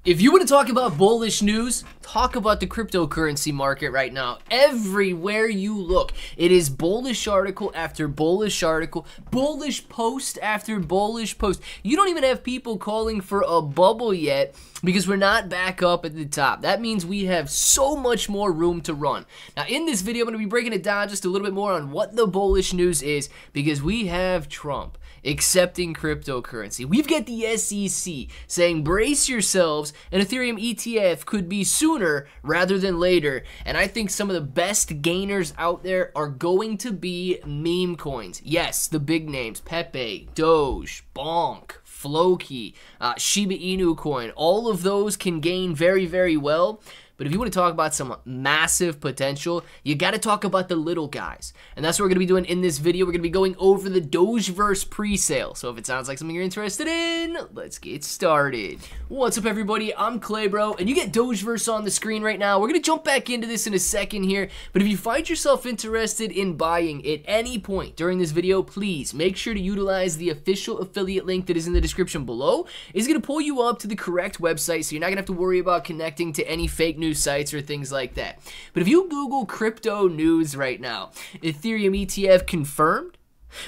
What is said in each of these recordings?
If you want to talk about bullish news, talk about the cryptocurrency market right now. Everywhere you look, it is bullish article after bullish article, bullish post after bullish post. You don't even have people calling for a bubble yet because we're not back up at the top. That means we have so much more room to run. Now, in this video, I'm going to be breaking it down just a little bit more on what the bullish news is because we have Trump accepting cryptocurrency. We've got the SEC saying brace yourselves, an Ethereum ETF could be sooner rather than later. And I think some of the best gainers out there are going to be meme coins. Yes, the big names, Pepe, Doge, Bonk, Floki, Shiba Inu coin. All of those can gain very, very well. But if you want to talk about some massive potential, you got to talk about the little guys. And that's what we're going to be doing in this video. We're going to be going over the Dogeverse pre-sale. So if it sounds like something you're interested in, let's get started. What's up, everybody? I'm Claybro, and you get Dogeverse on the screen right now. We're going to jump back into this in a second here. But if you find yourself interested in buying at any point during this video, please make sure to utilize the official affiliate link that is in the description below. It's going to pull you up to the correct website, so you're not going to have to worry about connecting to any fake news sites or things like that. But if you Google crypto news right now, Ethereum ETF confirmed.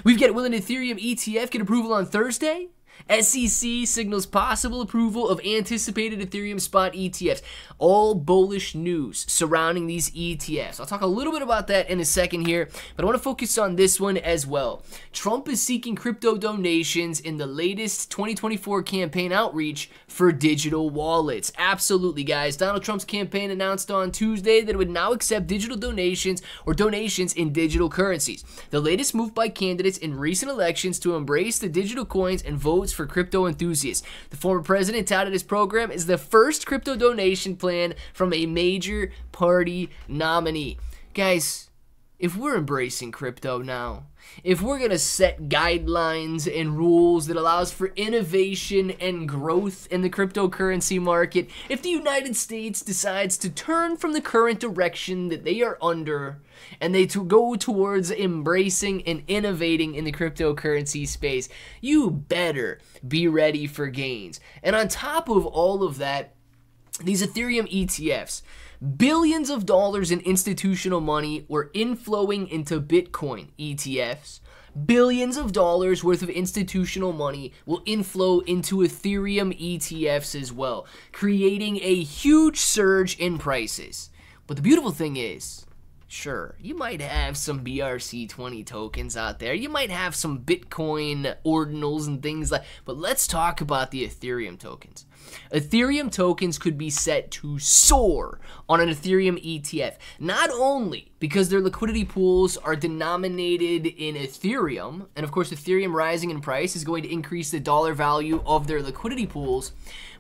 We've got will an Ethereum ETF get approval on Thursday? SEC signals possible approval of anticipated Ethereum spot ETFs. All bullish news surrounding these ETFs. I'll talk a little bit about that in a second here, but I want to focus on this one as well. Trump is seeking crypto donations in the latest 2024 campaign outreach for digital wallets. Absolutely, guys. Donald Trump's campaign announced on Tuesday that it would now accept digital donations or donations in digital currencies. The latest move by candidates in recent elections to embrace the digital coins and votes for crypto enthusiasts. The former president touted his program as the first crypto donation plan from a major party nominee. Guys, if we're embracing crypto now, if we're going to set guidelines and rules that allows for innovation and growth in the cryptocurrency market, if the United States decides to turn from the current direction that they are under and they go towards embracing and innovating in the cryptocurrency space, you better be ready for gains. And on top of all of that, these Ethereum ETFs, billions of dollars in institutional money were inflowing into Bitcoin ETFs. Billions of dollars worth of institutional money will inflow into Ethereum ETFs as well, creating a huge surge in prices. But the beautiful thing is, sure, you might have some BRC20 tokens out there. You might have some Bitcoin ordinals and things like that. But let's talk about the Ethereum tokens. Ethereum tokens could be set to soar on an Ethereum ETF, not only because their liquidity pools are denominated in Ethereum, and of course Ethereum rising in price is going to increase the dollar value of their liquidity pools,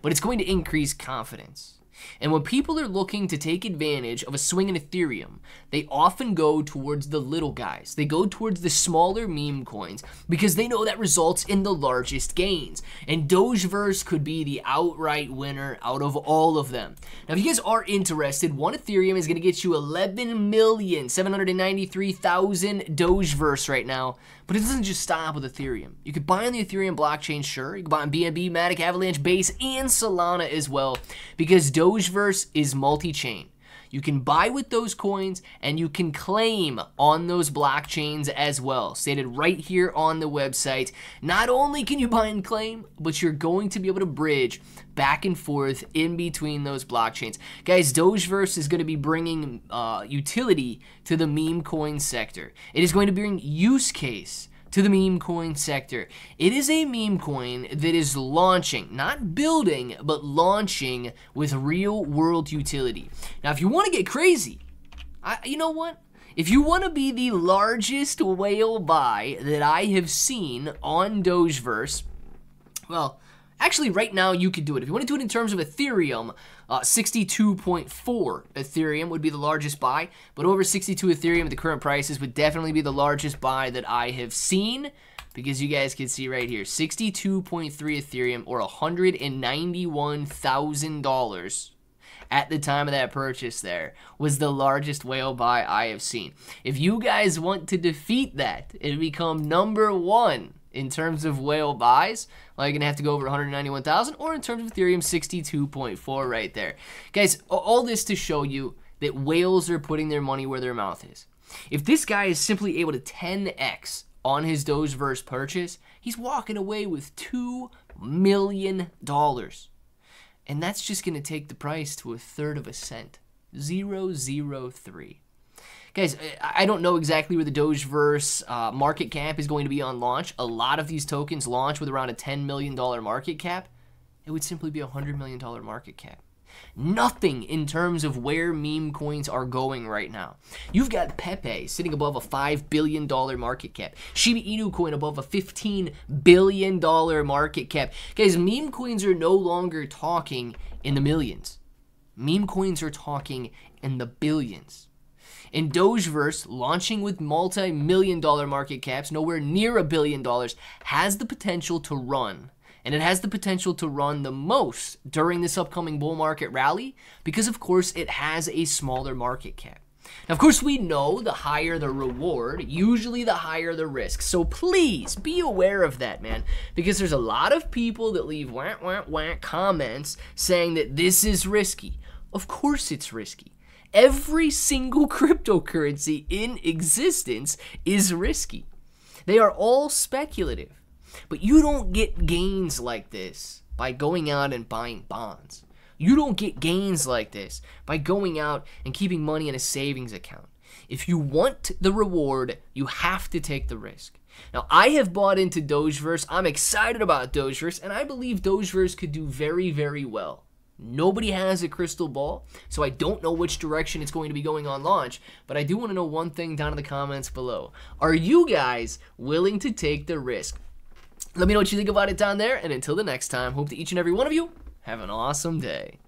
but it's going to increase confidence. And when people are looking to take advantage of a swing in Ethereum, they often go towards the little guys. They go towards the smaller meme coins because they know that results in the largest gains. And Dogeverse could be the outright winner out of all of them. Now, if you guys are interested, one Ethereum is going to get you 11,793,000 Dogeverse right now. But it doesn't just stop with Ethereum. You could buy on the Ethereum blockchain, sure. You can buy on BNB, Matic, Avalanche, Base, and Solana as well, because Dogeverse is multi-chain. You can buy with those coins, and you can claim on those blockchains as well, stated right here on the website. Not only can you buy and claim, but you're going to be able to bridge back and forth in between those blockchains. Guys, Dogeverse is going to be bringing utility to the meme coin sector. It is going to bring use case to the meme coin sector. It is a meme coin that is launching, not building, but launching with real world utility. Now, if you want to get crazy, you know what? If you want to be the largest whale buy that I have seen on Dogeverse, well, actually right now you could do it. If you want to do it in terms of Ethereum, 62.4 Ethereum would be the largest buy, but over 62 Ethereum at the current prices would definitely be the largest buy that I have seen, because you guys can see right here, 62.3 Ethereum or $191,000 at the time of that purchase there was the largest whale buy I have seen. If you guys want to defeat that and become number one in terms of whale buys, well, you're going to have to go over 191,000, or in terms of Ethereum, 62.4 right there. Guys, all this to show you that whales are putting their money where their mouth is. If this guy is simply able to 10x on his Dogeverse purchase, he's walking away with $2 million. And that's just going to take the price to 1/3 of a cent. 0.003. Guys, I don't know exactly where the Dogeverse market cap is going to be on launch. A lot of these tokens launch with around a $10 million market cap. It would simply be a $100 million market cap. Nothing in terms of where meme coins are going right now. You've got Pepe sitting above a $5 billion market cap. Shiba Inu coin above a $15 billion market cap. Guys, meme coins are no longer talking in the millions. Meme coins are talking in the billions. And Dogeverse, launching with multi-million-dollar market caps, nowhere near $1 billion, has the potential to run. And it has the potential to run the most during this upcoming bull market rally because, of course, it has a smaller market cap. Now, of course, we know the higher the reward, usually the higher the risk. So please be aware of that, man, because there's a lot of people that leave comments saying that this is risky. Of course it's risky. Every single cryptocurrency in existence is risky. They are all speculative. But you don't get gains like this by going out and buying bonds. You don't get gains like this by going out and keeping money in a savings account. If you want the reward, you have to take the risk. Now, I have bought into Dogeverse. I'm excited about Dogeverse, and I believe Dogeverse could do very, very well. Nobody has a crystal ball, so I don't know which direction it's going to be going on launch, but I do want to know one thing down in the comments below. Are you guys willing to take the risk? Let me know what you think about it down there, and until the next time, hope that each and every one of you have an awesome day.